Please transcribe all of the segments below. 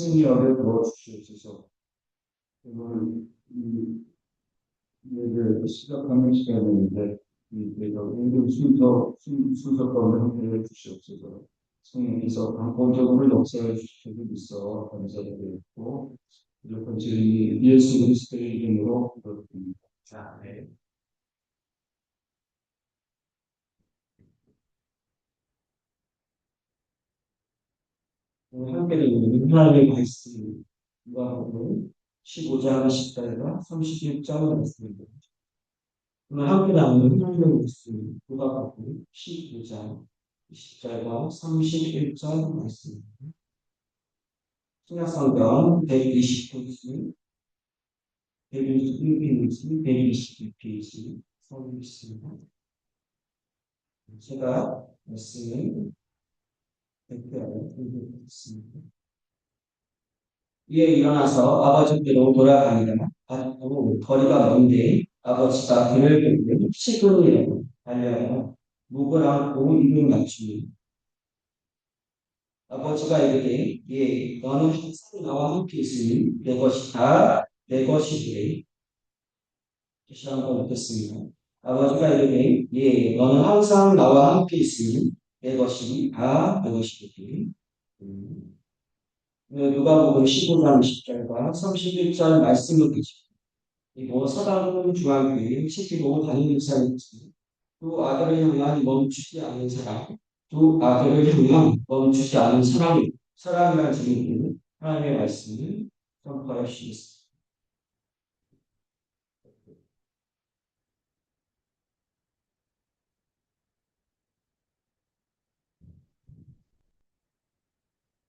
승리하게 도와주시옵소서. 오늘 이 예를 시작하는 시간인데 임금 순서 가운데 함께해 주시옵소서. 성령께서 강권적으로 역사해 주시기 있어 감사드리고 무조건 진리 예수 그리스도의 이름으로 기도드립니다. 아멘. 함께 읽는 하나님의 말씀 누가복음 15장 10절과 31절 말씀입니다. 오늘 함께 나누는 하나님의 말씀 누가복음 15장 10절과 31절 말씀입니다. 신약성경 129페이지, 121페이지, 122페이지 서고 있습니다. 제가 말씀을 댓글에 읽어드리겠습니다. 이에 일어나서 아버지께로 돌아가니라. 거리가 먼데 아버지가 그를 보고 시근이라고 달려가서 목을 안고 입을 맞추니 아버지가 이르되 예 너는 항상 나와 함께 있으니 내 것이 다 내 것이되. 다시 한번 읽겠습니다. 아버지가 이르되 예 너는 항상 나와 함께 있으니 내 것이 다 내 것이되. 누가복음 15장 10절과 31절 말씀을 그리고 서당은 중앙교회 시기로 다니는 사람이지 또 아들을 향한 멈추지 않는 사람, 또 아들을 향한 멈추지 않는 사람이라는 제목으로 하나님의 말씀을 선포하여 주시겠습니다.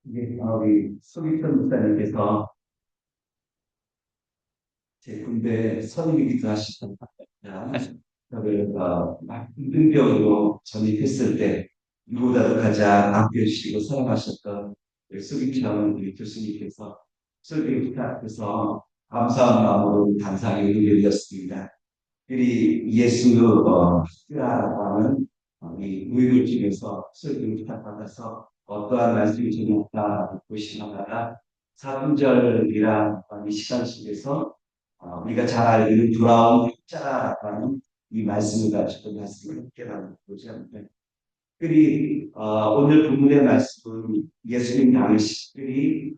이게 우리 소기천 목사님께서 제 군대 선임이기도 하시던 저를 이등병으로 전입했을 때 누구보다도 가장 아껴주시고 사랑하셨던 소기천 교수님께서 설교 앞에서 감사한 마음으로 감사하게 의견이었습니다. 그리 예수 학교라는 이 무익을 중에서 설교 부탁받아서 어떠한 말씀이 전했다 듣고 싶어하다가 4분절이란 이 시간 속에서 우리가 잘 알고 있는 돌아온 학자라는 이 말씀을 가지고 말씀을 함께 나누고자 합니다. 특별히 오늘 본문의 말씀은 예수님 당시 특별히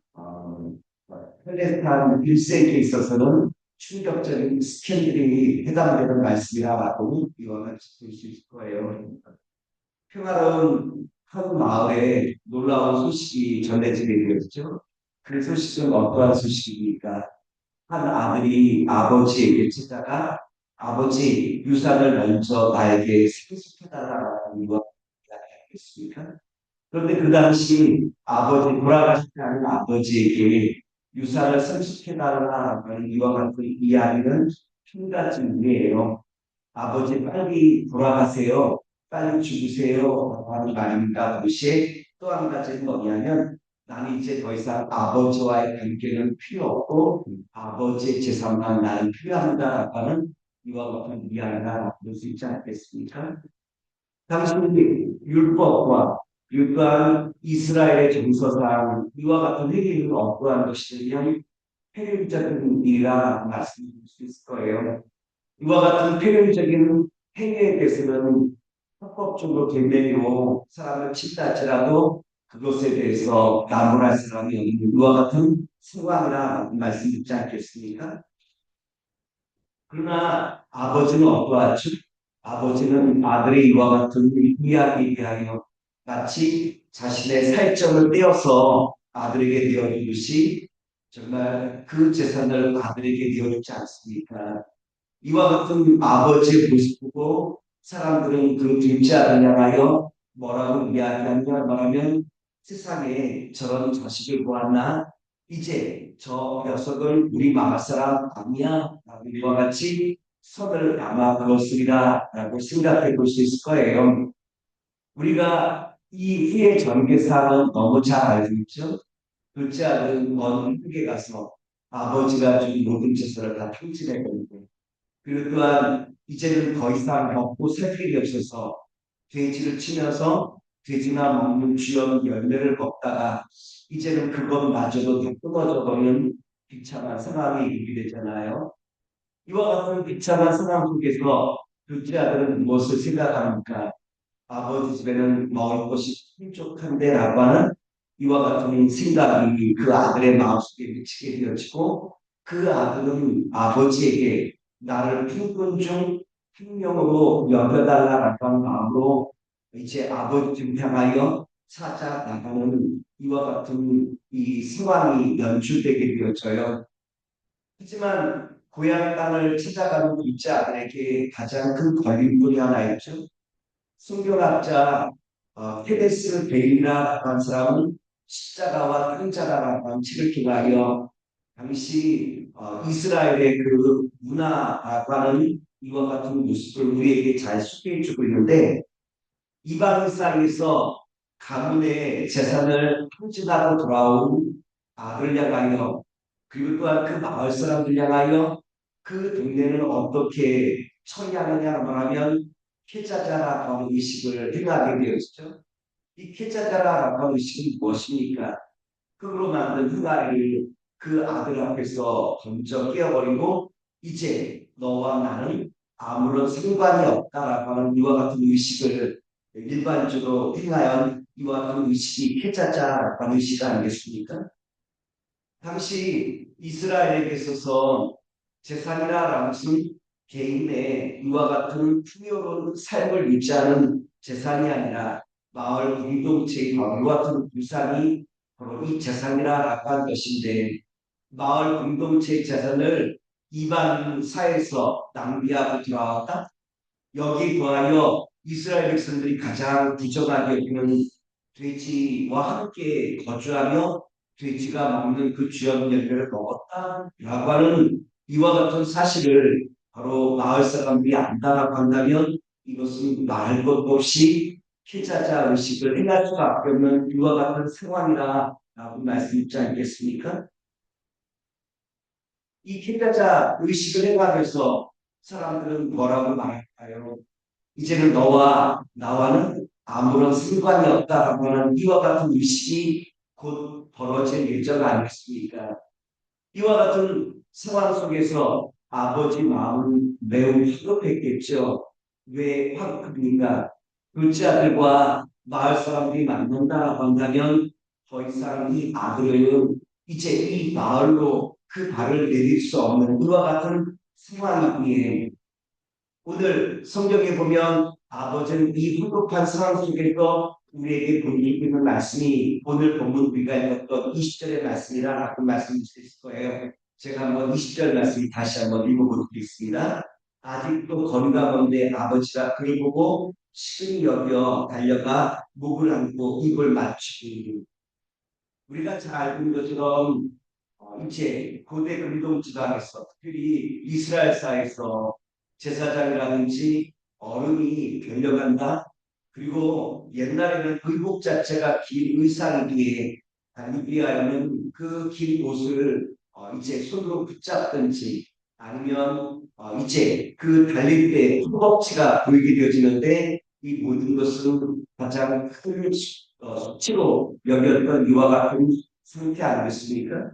펠레스타인 1세기에 있어서는 충격적인 스캔들이 해당되는 말씀이라고 이와 같이 볼 수 있을 거예요. 평화로운 한 마을에 놀라운 소식이 전해지게 되었죠. 그 소식은 어떠한 소식입니까? 한 아들이 아버지에게 찾아가 아버지 유산을 먼저 나에게 상속해달라는 거 이야기하겠습니까? 그런데 그 당시 아버지 돌아가시지 않은 아버지에게 유산을 상속해달라는 이와 같은 이야기는 한 가지예요. 아버지 빨리 돌아가세요. 빨리 죽으세요. 하는 말입니다. 동시에 또 한 가지는 뭐냐면 나는 이제 더 이상 아버지와의 관계는 필요 없고 아버지의 재산만 나는 필요합니다라는 이와 같은 이야기가 볼 수 있지 않겠습니까? 당신이 율법과 유교한 이스라엘의 정서상 이와 같은 행위는 어떠한 것이든 그냥 폐륜적인 일이라 말씀드릴 수 있을 거예요. 이와 같은 폐륜적인 행위에 대해서는 합법적으로 된다고 사람을 친다 할지라도 그것에 대해서 나무랄 사람이 없는 이와 같은 상황이라 말씀 듣지 않겠습니까? 그러나 아버지는 어떠하죠? 아버지는 아들의 이와 같은 이야기에 대하여 마치 자신의 살점을 떼어서 아들에게 내어주듯이 정말 그 재산을 아들에게 내어주지 않습니까? 이와 같은 아버지의 모습 보고 사람들은 그 둘째 아들을 향하여 뭐라고 이야기하냐 말하면 세상에 저런 자식을 보았나 이제 저 녀석을 우리 마을 사람 아니야 이와 같이 선을 아마 그었으리라 라고 생각해 볼 수 있을 거예요. 우리가 이 후의 전개사는 너무 잘 알고 있죠. 둘째 아들은 먼 흙에 가서 아버지가 준 모든 재산을 다 탕진해 버리고 그리고 또한 이제는 더 이상 먹고 살 길이 없어서 돼지를 치면서 돼지나 먹는 쥐염 열매를 먹다가 이제는 그것마저도 다 끊어져 버리는 비참한 상황이 유리되잖아요. 이와 같은 비참한 상황 속에서 둘째 아들은 무엇을 생각합니까? 아버지 집에는 먹을 것이 풍족한데라고 하는 이와 같은 생각이 그 아들의 마음속에 미치게 되어지고 그 아들은 아버지에게 나를 품꾼 중 한 명으로 여겨달라라고 하는 마음으로 이제 아버지를 향하여 찾아나가는 이와 같은 이 상황이 연출되게 되어져요. 하지만 고향 땅을 찾아가는 둘째 아들에게 가장 큰 걸림돌이 하나 있죠. 성경학자 테데스 베일이라고 하는 사람은 십자가와 탕자라고 하는 책을 통하여 당시 이스라엘의 그 문화라고 하는 이와 같은 모습을 우리에게 잘 소개해주고 있는데 이방 사이에서 가문의 재산을 탕진하고 돌아온 아들 향하여 그리고 또한 그 마을 사람들 향하여 그 동네는 어떻게 처리하느냐 말하면 케자자라고 하는 의식을 행하게 되었죠. 이 케자자라고 하는 의식은 무엇입니까? 흙으로 만든 흙아리를 그 아들 앞에서 던져 깨어버리고 이제 너와 나는 아무런 상관이 없다라고 하는 이와 같은 의식을 일반적으로 행하여 이와 같은 의식이 케자자라고 하는 의식 아니겠습니까? 당시 이스라엘에게 있어서 재산이라는 것은 개인의 이와 같은 풍요로운 삶을 유지하는 재산이 아니라 마을 공동체의 이와 같은 부산이 바로 이 재산이라고 한 것인데 마을 공동체의 재산을 이방 사회에서 낭비하고 들어왔다. 여기 더하여 이스라엘 백성들이 가장 부정하게 여기는 돼지와 함께 거주하며 돼지가 먹는 그 쥐염 열매를 먹었다라고 하는 이와 같은 사실을 바로 마을 사람들이 안다라고 한다면 이것은 말할 것 없이 피자자 의식을 행할 수밖에 없는 이와 같은 상황이라고 말씀드리지 않겠습니까? 이 피자자 의식을 행하면서 사람들은 뭐라고 말할까요? 이제는 너와 나와는 아무런 상관이 없다라고 하는 이와 같은 의식이 곧 벌어질 예정 아니겠습니까? 이와 같은 상황 속에서 아버지 마음은 매우 황급했겠죠. 왜 황급입니까? 둘째 아들과 마을 사람들이 만난다라고 한다면 더 이상 이 아들은 이제 이 마을로 그 발을 내딜 수 없는 이와 같은 상황이기에 오늘 성경에 보면 아버지는 이 황급한 상황 속에서 우리에게 보여주고 있는 말씀이 오늘 본문 우리가 읽었던 20절의 말씀이라고 말씀드릴 수 있을 거예요. 제가 한번 20절 말씀 다시 한번 읽어보도록 하겠습니다. 아직도 거리가 먼데 아버지가 그를 보고 시근히 여겨 달려가 목을 안고 입을 맞추고 우리가 잘 알고 있는 것처럼 이제 고대 근동 지방에서 특별히 이스라엘사에서 제사장이라든지 어른이 변려간다. 그리고 옛날에는 의복 자체가 긴 의상이기에 다니기 위하여는 그 긴 옷을 이제 손으로 붙잡든지 아니면 이제 그 달릴 때 허벅지가 보이게 되어지는데 이 모든 것은 가장 큰 수치로 여겼던 이와 같은 상태 아니겠습니까?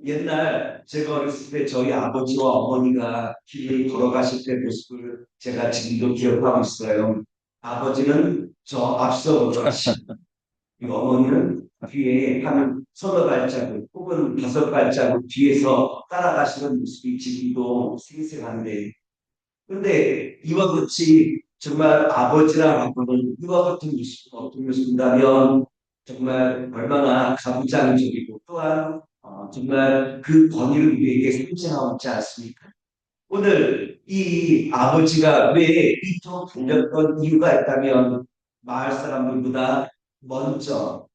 옛날 제가 어렸을 때 저희 아버지와 어머니가 길을 걸어가실 때 모습을 제가 지금도 기억하고 있어요. 아버지는 저 앞서 걸어가시고 어머니는 뒤에 한 서너 발자국 혹은 다섯 발자국 뒤에서 따라가시는 모습이 지금도 생생한데 그런데 이와 같이 정말 아버지라고는 이와 같은 모습, 어떤 모습이라면 정말 얼마나 가부장적이고 또한 정말 그 권위를 우리에게 상징하고 있지 않습니까? 오늘 이 아버지가 왜 이토록 불렸던 이유가 있다면 마을 사람들보다 먼저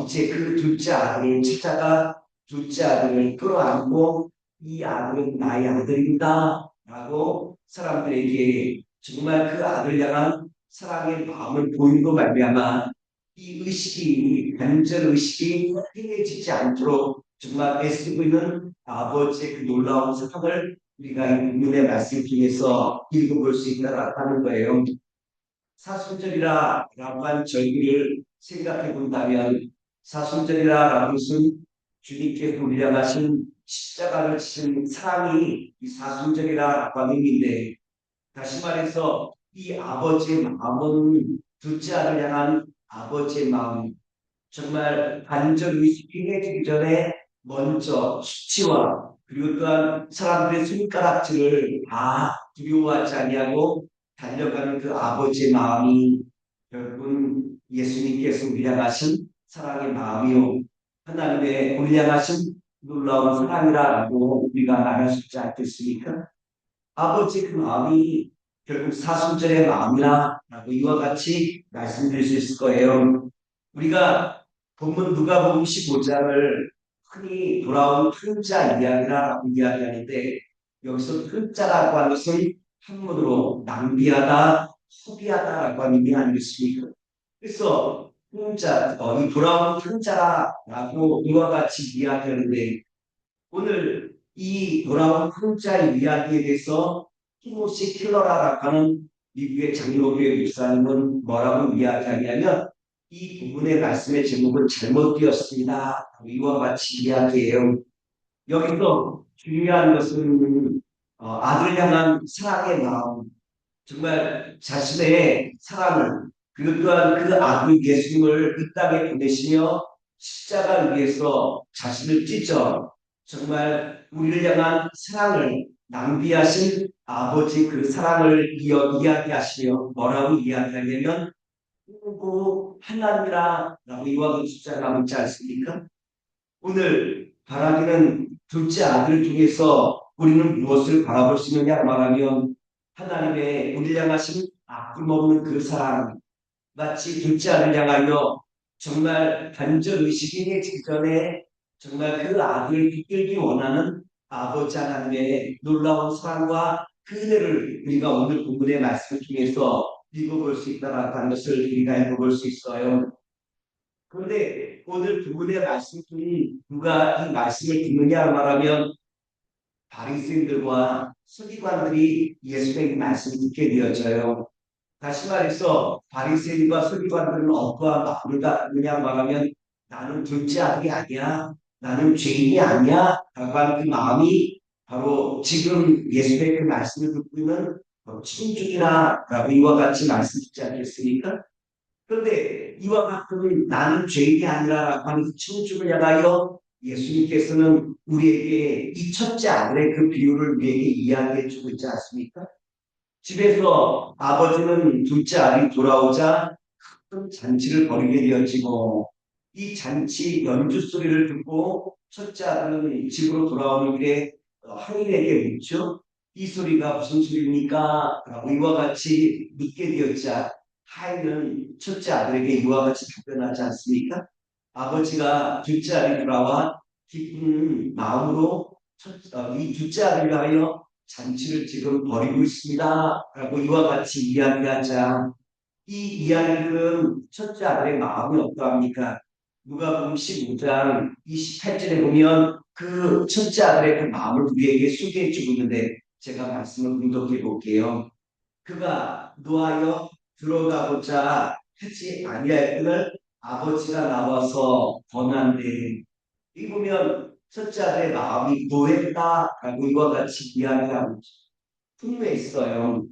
이제 그 둘째 아들을 찾아가 둘째 아들을 끌어안고 이 아들은 나의 아들이다 라고 사람들에게 정말 그 아들 향한 사랑의 마음을 보이고 말미암아 이 의식이 간절 의식이 행해지지 않도록 정말 애쓰고 있는 아버지의 그 놀라운 사랑을 우리가 이 본문의 말씀 중에서 읽어볼 수 있다라는 거예요. 사순절이라고 한 절기를 생각해 본다면 사순절이라는 것은 주님께서 우리를 향하신 십자가를 지신 사랑이 이 사순절이라고 하는 의미인데 다시 말해서 이 아버지의 마음은 둘째 아들을 향한 아버지의 마음 정말 간절 의식이 해지기 전에 먼저 수치와 그리고 또한 사람들의 손가락질을 다 두려워하지 아니하고 달려가는 그 아버지의 마음이 결국은 예수님께서 우리 향하신 사랑의 마음이요 하나님의 우리 향하신 놀라운 사랑이라고 우리가 말할 수 있지 않겠습니까? 아버지 그 마음이 결국 사순절의 마음이라고 이와 같이 말씀드릴 수 있을 거예요. 우리가 본문 누가복음 15장을 흔히 돌아온 풀자 이야기라고 이야기하는데 여기서 풀자라고 하는 것은 한문으로 낭비하다, 소비하다라고 하는 의미 아니겠습니까? 그래서 풀자, 이 돌아온 풀자라고 이와 같이 이야기하는데 오늘 이 돌아온 풀자의 이야기에 대해서 티모시 킬러라고 하는 미국의 장로교회 목사님은 뭐라고 이야기하냐면 이 부분의 말씀의 제목은 잘못 되었습니다. 이와 같이 이야기해요. 여기서 중요한 것은 아들 향한 사랑의 마음, 정말 자신의 사랑을 그리고 또한 그 아들 예수님을 이 땅에 보내시며 십자가 위에서 자신을 찢어 정말 우리를 향한 사랑을 낭비하신 아버지 그 사랑을 이야기하시며 뭐라고 이야기하냐면 그리고 하나님이라고 이와 같은 숫자가 남지 않습니까? 오늘 바라기는 둘째 아들 중에서 우리는 무엇을 바라볼 수 있느냐 말하면 하나님의 우리를 향하신 아낌없는 그 사랑 마치 둘째 아들 향하여 정말 간절 의식이 해지기 전에 정말 그 아들을 붙들기 원하는 아버지 하나님의 놀라운 사랑과 그 은혜를 우리가 오늘 본문의 말씀 중에서 읽어볼 수 있다는 것을 우리가 읽어볼 수 있어요. 그런데 오늘 본문의 말씀 중에 누가 이 말씀을 듣느냐 말하면 바리새인들과 서기관들이 예수의 말씀을 듣게 되어져요. 다시 말해서 바리새인과 서기관들은 어떠한 마음을 갖느냐 말하면 나는 둘째 아들이 아니야. 나는 죄인이 아니야. 라고 하는 그 마음이 바로 지금 예수의 그 말씀을 듣고 있는 친중이나 이와 같이 말씀 듣지 않겠습니까? 그런데 이와 같은 나는 죄인이 아니라라고 하는 그 친중을 향하여 예수님께서는 우리에게 이 첫째 아들의 그 비유를 우리에게 이야기해 주고 있지 않습니까? 집에서 아버지는 둘째 아들이 돌아오자 큰 잔치를 벌이게 되어지고 이 잔치 연주 소리를 듣고 첫째 아들은 집으로 돌아오는 길에 하인에게 묻죠. 이 소리가 무슨 소리입니까? 라고 이와 같이 묻게 되었자 하인은 첫째 아들에게 이와 같이 답변하지 않습니까? 아버지가 둘째 아들이 돌아와 기쁜 마음으로 이 둘째 아들을 위하여 잔치를 지금 벌이고 있습니다. 라고 이와 같이 이야기하자 이 이야기는 첫째 아들의 마음이 어떠합니까? 누가복음 15장 28절에 보면 그 첫째 아들의 그 마음을 우리에게 소개해 주고 있는데 제가 말씀을 분석해 볼게요. 그가 노하여 들어가고자 하지 아니할 끈을 아버지가 나와서 권한대 이 보면 첫째 아들의 마음이 노했다라고 이와 같이 이야기하고 분명해 있어요.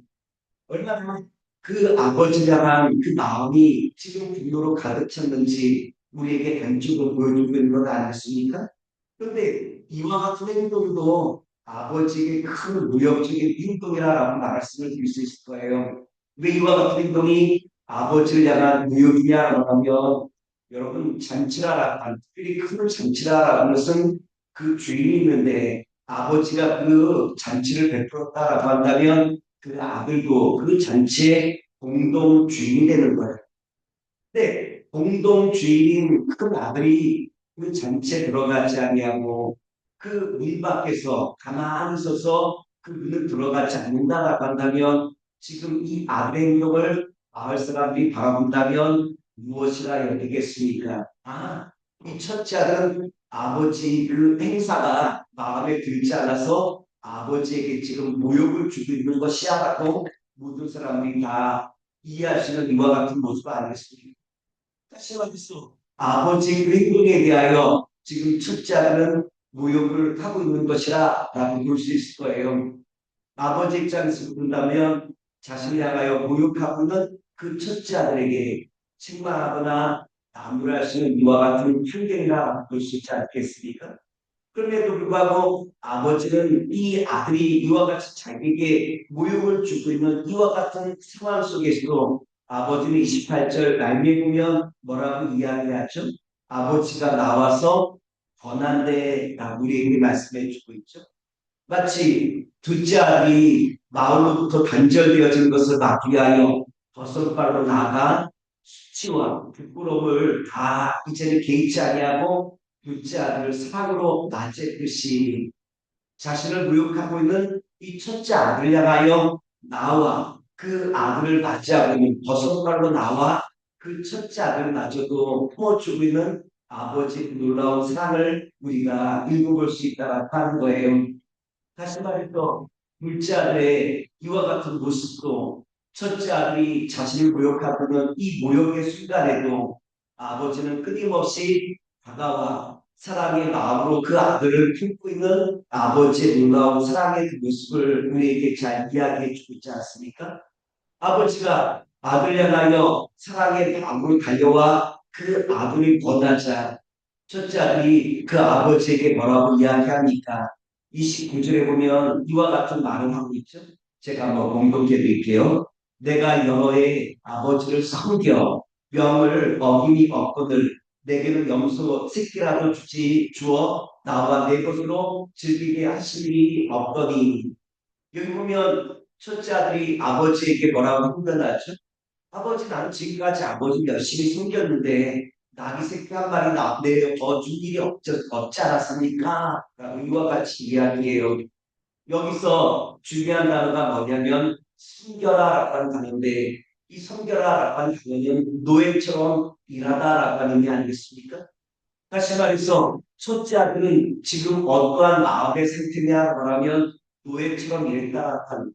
얼마나 그 아버지를 향한 그 마음이 지금 분노로 가득 찼는지 우리에게 단축을 보여주고 있는 것 아니겠습니까? 그런데 이와 같은 행동도 아버지의 큰 무역적인 행동이라고 말씀을 드릴 수 있을 거예요. 왜 이와 같은 행동이 아버지를 향한 무역이냐라고 하면 여러분 잔치라라고 특별히 큰 잔치라라는 것은 그 주인이 있는데 아버지가 그 잔치를 베풀었다라고 한다면 그 아들도 그 잔치의 공동 주인이 되는 거예요. 근데 공동 주인인 큰 아들이 그 잔치에 들어가지 아니하고 그 문 밖에서 가만히 서서 그 문을 들어가지 않는다라고 한다면 지금 이 아들의 행동을 마을 사람들이 바라본다면 무엇이라 여기겠습니까? 아, 이 첫째 아들은 아버지 그 행사가 마음에 들지 않아서 아버지에게 지금 모욕을 주고 있는 것이야라고 모든 사람들이 다 이해할 수 있는 이와 같은 모습 아니겠습니까? 다시 말해서 아버지의 그 행동에 대하여 지금 첫째 아들은 모욕을 하고 있는 것이라고 볼 수 있을 거예요. 아버지 입장에서 본다면 자신이 향하여 모욕하고 있는 그 첫째 아들에게 책망하거나 나무랄 수 있는 이와 같은 편견이라 볼 수 있지 않겠습니까? 그럼에도 불구하고 아버지는 이 아들이 이와 같이 자기에게 모욕을 주고 있는 이와 같은 상황 속에서도 아버지는 28절 말미에 보면 뭐라고 이야기하죠? 아버지가 나와서 권한대라고 우리에게 말씀해 주고 있죠. 마치 둘째 아들이 마을로부터 단절되어진 것을 막기 위하여 버선발로 나가 수치와 부끄러움을 다 이제는 개의치 아니하고 둘째 아들을 사고로 맞이했듯이 자신을 모욕하고 있는 이 첫째 아들을 향하여 나와 그 아들을 맞이하고 있는 버선발로 나와 그 첫째 아들마저도 품어주고 있는 아버지의 놀라운 사랑을 우리가 읽어볼 수 있다고 하는 거예요. 다시 말해서 둘째 아들의 이와 같은 모습도 첫째 아들이 자신을 모욕하고는 이 모욕의 순간에도 아버지는 끊임없이 다가와 사랑의 마음으로 그 아들을 품고 있는 아버지의 놀라운 사랑의 그 모습을 우리에게 잘 이야기해 주고 있지 않습니까? 아버지가 아들을 향하여 사랑의 마음으로 달려와 그 아들을 권하자 첫째 아들이 그 아버지에게 뭐라고 이야기합니까? 29절에 보면 이와 같은 말을 하고 있죠. 제가 한번 공동해 드릴게요. 내가 여호와의 아버지를 섬겨 명을 어김이 없거늘 내게는 염소 새끼라도 주어 나와 내 것으로 즐기게 하실 일이 없거니. 여기 보면 첫째 아들이 아버지에게 뭐라고 훈련하죠? 아버지 나는 지금까지 아버지 열심히 섬겼는데 나귀 새끼 한 마리 내어준 일이 없지 않았습니까? 라고 이와 같이 이야기해요. 여기서 중요한 단어가 뭐냐면 섬겨라라고 하는 단어인데 이 섬겨라라고 하는 단어는 노예처럼 일하다라고 하는 의미 아니겠습니까? 다시 말해서 첫째 아들은 지금 어떠한 마음의 상태냐고 하면 노예처럼 일했다라고 하는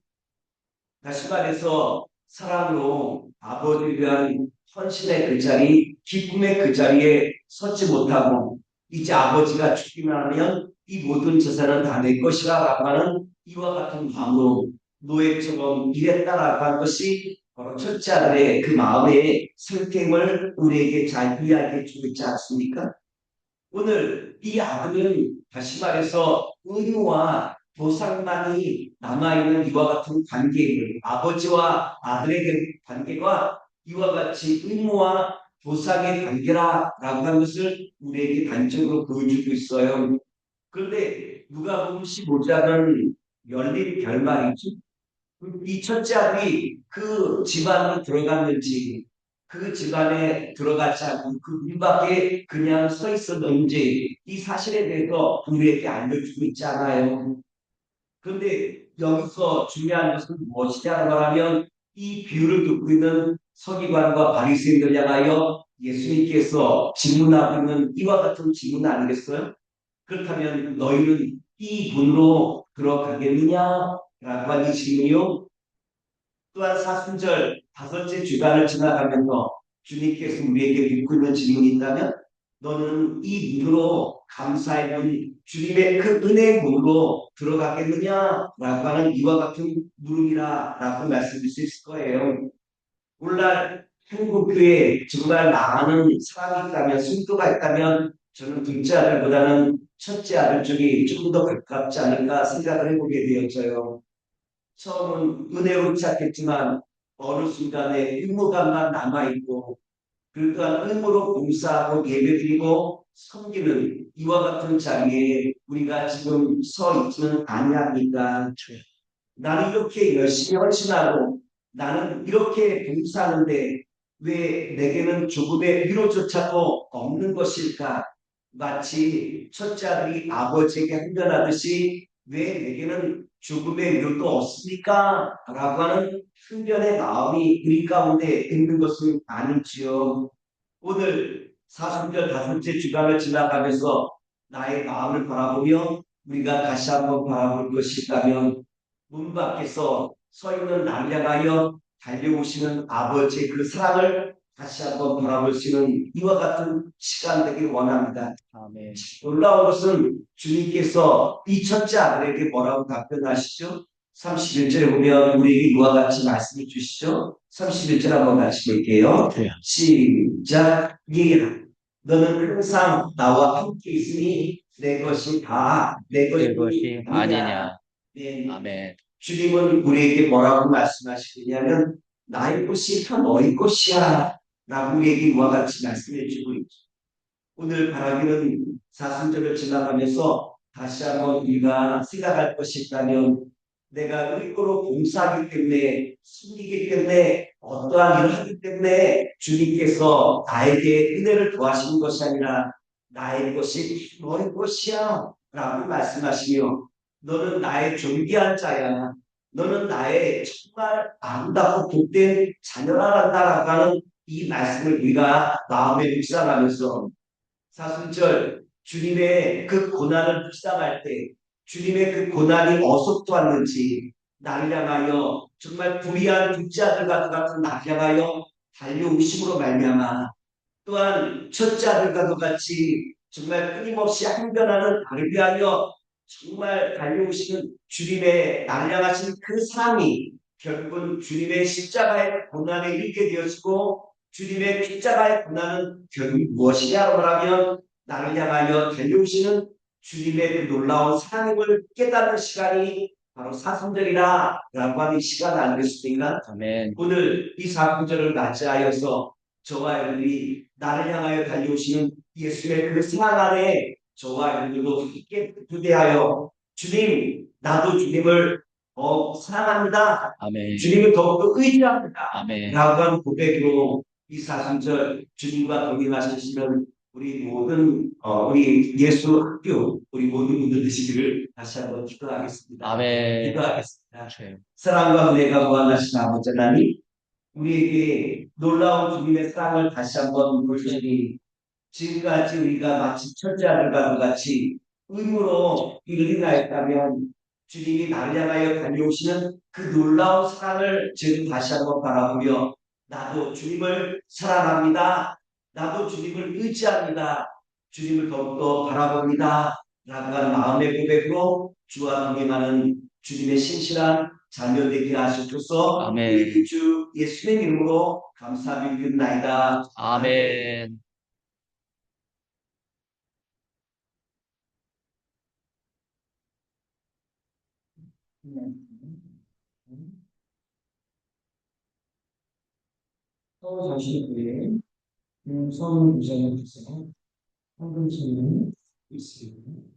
다시 말해서 사랑으로 아버지에 대한 헌신의 그 자리, 기쁨의 그 자리에 서지 못하고 이제 아버지가 죽기만 하면 이 모든 재산은 다 내 것이라고 하는 이와 같은 마음으로 노예처럼 일했다라고 하는 것이 바로 첫째 아들의 그 마음의 상태임을 우리에게 잘 이야기해 주고 있지 않습니까? 오늘 이 아들은 다시 말해서 의무와 보상만이 남아있는 이와 같은 관계를 아버지와 아들의 관계가 이와 같이 의무와 보상의 관계라고 하는 것을 우리에게 단적으로 보여주고 있어요. 그런데 누가복음 15장은 열린 결말이죠. 이 첫째 아들이 그 집안으로 들어갔는지 그 집안에 들어가지 않고 그 문 밖에 그냥 서 있었는지 이 사실에 대해서 우리에게 알려주고 있지 않아요. 그런데 여기서 중요한 것은 무엇이냐고 하면 이 비유를 듣고 있는 서기관과 바리새인들 향하여 예수님께서 질문하고 있는 이와 같은 질문 아니겠어요? 그렇다면 너희는 이 문으로 들어가겠느냐? 라고 하는 질문이요. 또한 사순절 다섯째 주간을 지나가면서 주님께서 우리에게 묻고 있는 질문이 있다면 너는 이 문으로 감사의 문, 주님의 그 은혜의 문으로 들어가겠느냐라고 하는 이와 같은 물음이라고 말씀드릴 수 있을 거예요. 오늘날 한국교회에 정말 많은 사람이 있다면 순도가 있다면 저는 둘째 아들보다는 첫째 아들 쪽이 조금 더 가깝지 않을까 생각을 해보게 되었어요. 처음은 은혜로 시작했지만 어느 순간에 의무감만 남아있고 그 또한 의무로 봉사하고 예배드리고 섬기는 이와 같은 자리에 우리가 지금 서 있지는 아니합니까? 나는 이렇게 열심히 헌신하고 나는 이렇게 봉사하는데 왜 내게는 조금의 위로조차도 없는 것일까? 마치 첫째 아들이 아버지에게 훈련하듯이 왜 내게는 죽음의 위로도 없습니까? 라고 하는 훈련의 마음이 우리 가운데 있는 것은 아니지요. 오늘 사순절 다섯째 주간을 지나가면서 나의 마음을 바라보며 우리가 다시 한번 바라볼 것이 있다면 문 밖에서 서 있는 나를 향하여 달려오시는 아버지의 그 사랑을 다시 한번 바라볼 수 있는 이와 같은 시간 되길 원합니다. 아멘. 놀라운 것은 주님께서 이 첫째 아들에게 뭐라고 답변하시죠? 31절에 보면 우리에게 이와 같이 말씀해 주시죠. 31절 한번 같이 볼게요. 시작. 얘기라. 너는 항상 나와 함께 있으니 내 것이 다 내 내 것이 것이 아니냐. 아니냐. 네. 아멘. 주님은 우리에게 뭐라고 말씀하시느냐면 나의 것이 다 너의 것이야 라고 우리에게 이와 같이 말씀해 주고 있죠. 오늘 바라기는 사순절을 지나가면서 다시 한번 우리가 생각할 것이 있다면 내가 의도로 봉사하기 때문에 숨기기 때문에 어떠한 일을 하기 때문에 주님께서 나에게 은혜를 더하시는 것이 아니라 나의 것이 너의 것이야 라고 말씀하시며 너는 나의 존귀한 자야. 너는 나의 정말 아름답고 복된 자녀라라고 하는 이 말씀을 우리가 마음에 묵상하면서 사순절 주님의 그 고난을 묵상할 때 주님의 그 고난이 어디서부터 왔는지 나를 향하여 정말 불의한 둘째 아들과 같은 나를 향하여 달려오심으로 말미암아 또한 첫째 아들과 같이 정말 끊임없이 항변하는 나를 위하여 정말 달려오시는 주님의 나를 향하신 그 사랑이 결국은 주님의 십자가의 고난에 이르게 되었고 주님의 십자가의 고난은 결국 무엇이냐고 하면 나를 향하여 달려오시는 주님의 그 놀라운 사랑을 깨닫는 시간이 바로 사순절이라고 하는 시간 아니겠습니까? 아멘. 오늘 이 사순절을 맞이하여서 저와 여러분이 나를 향하여 달려오시는 예수의 그 사랑 안에 저와 여러분도 함께 부대하여 주님, 나도 주님을 사랑합니다. 아멘. 주님을 더욱더 의지합니다. 아멘. 라고 하는 고백으로 이 사순절 주님과 동행하시는 우리 모든 우리 예수 학교 우리 모든 분들 되시기를 다시 한번 기도하겠습니다. 아멘. 기도하겠습니다. 주님. 사랑과 은혜가 무한하신 아버지 하나님 우리에게 놀라운 주님의 사랑을 다시 한번 보시니 지금까지 우리가 마치 첫째 아들과 같이 의무로 일을 행하였다면 주님이 나를 향하여 달려오시는 그 놀라운 사랑을 지금 다시 한번 바라보며 나도 주님을 사랑합니다. 나도 주님을 의지합니다. 주님을 더욱더 바라봅니다. 라고 하는 마음의 고백으로 주와 동행하는 주님의 신실한 자녀 되게 하시옵소서. 아멘. 우리 주 예수의 이름으로 감사드립니다. 아멘. 서울 정신교회 서울 부장님 주세요. 황금신님 있습니다.